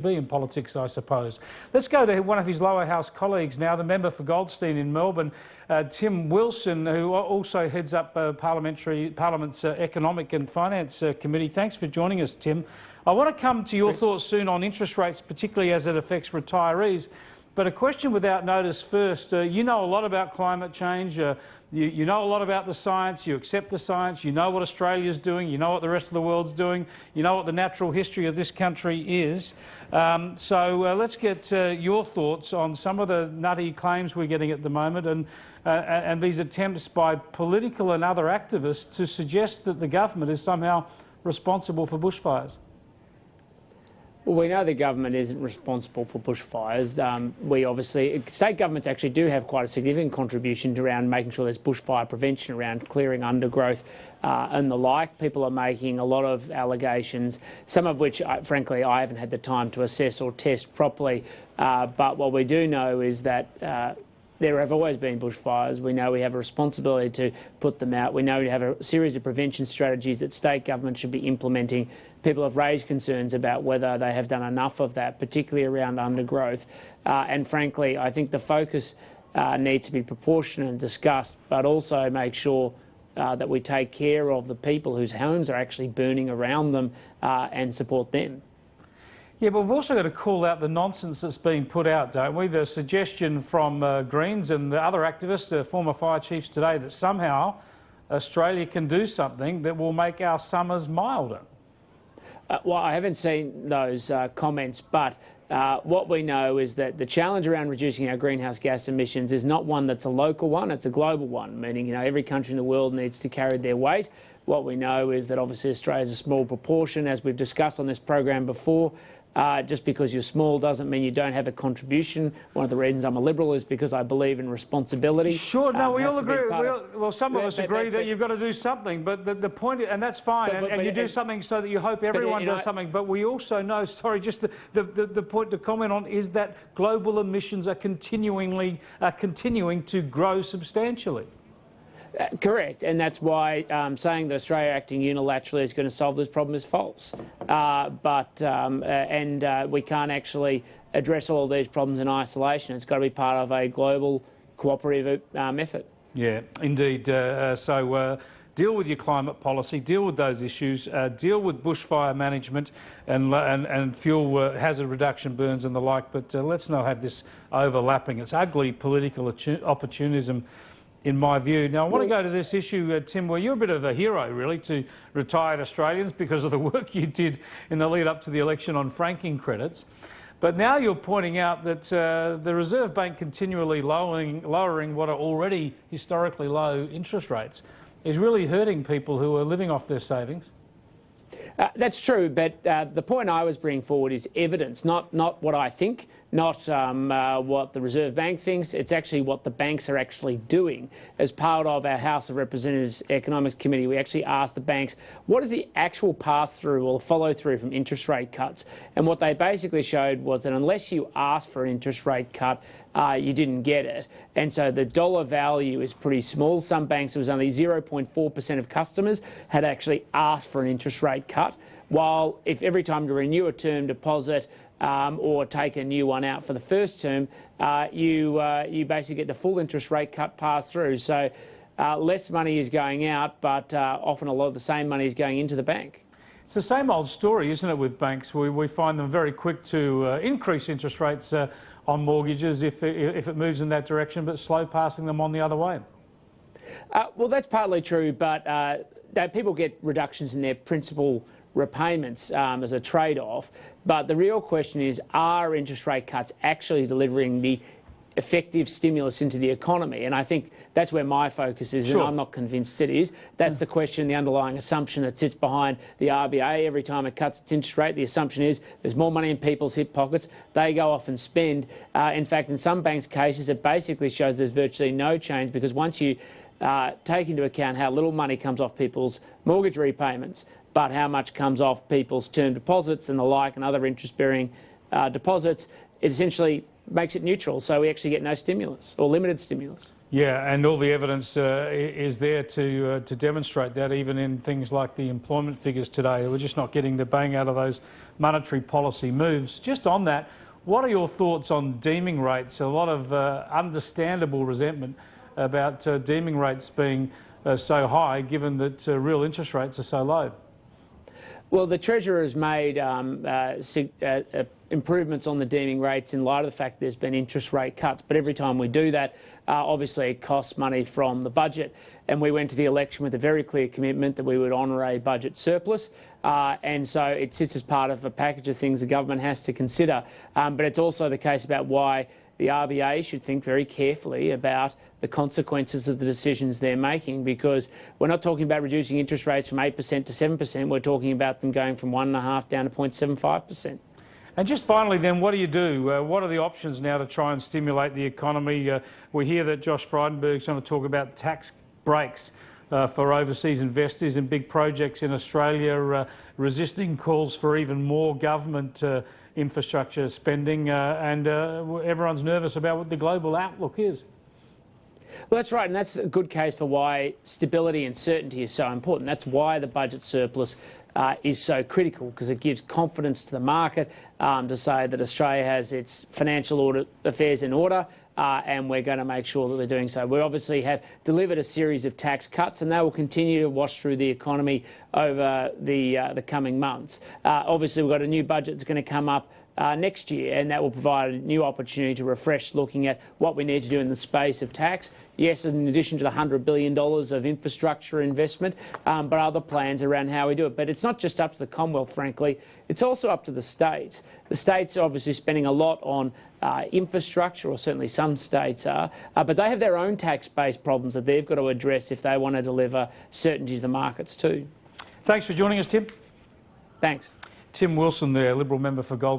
be in politics, I suppose. Let's go to one of his lower house colleagues now, the member for Goldstein in Melbourne, Tim Wilson, who also heads up Parliament's Economic and Finance Committee. Thanks for joining us, Tim. I want to come to your thoughts soon on interest rates, particularly as it affects retirees. But a question without notice first. You know a lot about climate change. You know a lot about the science. You accept the science. You know what Australia's doing. You know what the rest of the world's doing. You know what the natural history of this country is. So let's get your thoughts on some of the nutty claims we're getting at the moment and these attempts by political and other activists to suggest that the government is somehow responsible for bushfires. Well, we know the government isn't responsible for bushfires. State governments actually do have quite a significant contribution around making sure there's bushfire prevention, around clearing undergrowth and the like. People are making a lot of allegations, some of which, frankly, I haven't had the time to assess or test properly. But what we do know is that there have always been bushfires. We know we have a responsibility to put them out. We know we have a series of prevention strategies that state governments should be implementing. People have raised concerns about whether they have done enough of that, particularly around undergrowth. And frankly, I think the focus needs to be proportionate and discussed, but also make sure that we take care of the people whose homes are actually burning around them and support them. Yeah, but we've also got to call out the nonsense that's being put out, don't we? The suggestion from Greens and the other activists, former fire chiefs today, that somehow Australia can do something that will make our summers milder. Well, I haven't seen those comments, but what we know is that the challenge around reducing our greenhouse gas emissions is not one that's a local one, it's a global one, meaning every country in the world needs to carry their weight. What we know is that obviously Australia is a small proportion, as we've discussed on this program before. Just because you're small doesn't mean you don't have a contribution. One of the reasons I'm a Liberal is because I believe in responsibility. Sure, no, we all agree. Well, some of us agree that you've got to do something, but the point, and that's fine, and you do something so that you hope everyone does something, but we also know, sorry, just the point to comment on is that global emissions are continuing to grow substantially. Correct, and that's why saying that Australia acting unilaterally is going to solve this problem is false. We can't actually address all of these problems in isolation. It's got to be part of a global cooperative effort. Yeah, indeed. So deal with your climate policy, deal with those issues, deal with bushfire management and fuel hazard reduction burns and the like, but let's not have this overlapping. It's ugly political opportunism, in my view. Now, I want to go to this issue, Tim, where you're a bit of a hero, really, to retired Australians because of the work you did in the lead up to the election on franking credits. But now you're pointing out that the Reserve Bank continually lowering what are already historically low interest rates is really hurting people who are living off their savings. That's true, but the point I was bringing forward is evidence, not what I think, not what the Reserve Bank thinks. It's actually what the banks are actually doing. As part of our House of Representatives Economics Committee, we actually asked the banks, what is the actual pass-through or follow-through from interest rate cuts? And what they basically showed was that unless you ask for an interest rate cut, you didn't get it. And so the dollar value is pretty small. Some banks, it was only 0.4% of customers had actually asked for an interest rate cut, while if every time you renew a term deposit or take a new one out for the first term, you basically get the full interest rate cut passed through. So less money is going out, but often a lot of the same money is going into the bank. It's the same old story, isn't it, with banks? We find them very quick to increase interest rates on mortgages if it moves in that direction, but slow passing them on the other way. Well, that's partly true, but that people get reductions in their principal repayments as a trade-off. But the real question is, are interest rate cuts actually delivering the effective stimulus into the economy? And I think that's where my focus is, and I'm not convinced it is. That's the question, the underlying assumption that sits behind the RBA. Every time it cuts its interest rate, the assumption is there's more money in people's hip pockets. They go off and spend. In fact, in some banks' cases, it basically shows there's virtually no change, because once you take into account how little money comes off people's mortgage repayments, but how much comes off people's term deposits and the like and other interest-bearing deposits, it essentially makes it neutral, so we actually get no stimulus or limited stimulus. Yeah, and all the evidence is there to demonstrate that, even in things like the employment figures today. We're just not getting the bang out of those monetary policy moves. Just on that, what are your thoughts on deeming rates? A lot of understandable resentment about deeming rates being so high, given that real interest rates are so low. Well, the Treasurer has made improvements on the deeming rates in light of the fact there's been interest rate cuts. But every time we do that, obviously it costs money from the budget. And we went to the election with a very clear commitment that we would honour a budget surplus. And so it sits as part of a package of things the government has to consider. But it's also the case about why the RBA should think very carefully about the consequences of the decisions they're making, because we're not talking about reducing interest rates from 8% to 7%. We're talking about them going from 1.5% down to 0.75%. And just finally then, what do you do? What are the options now to try and stimulate the economy? We hear that Josh Frydenberg's going to talk about tax breaks for overseas investors in big projects in Australia, resisting calls for even more government infrastructure spending, and everyone's nervous about what the global outlook is. Well, that's right, and that's a good case for why stability and certainty is so important. That's why the budget surplus is so critical, because it gives confidence to the market to say that Australia has its financial affairs in order, and we're going to make sure that we're doing so. We obviously have delivered a series of tax cuts, and they will continue to wash through the economy over the coming months. Obviously, we've got a new budget that's going to come up next year, and that will provide a new opportunity to refresh looking at what we need to do in the space of tax. Yes, in addition to the $100 billion of infrastructure investment, but other plans around how we do it. But it's not just up to the Commonwealth, frankly. It's also up to the states. The states are obviously spending a lot on infrastructure, or certainly some states are, but they have their own tax-based problems that they've got to address if they want to deliver certainty to the markets too. Thanks for joining us, Tim. Thanks. Tim Wilson, the Liberal member for Goldstein.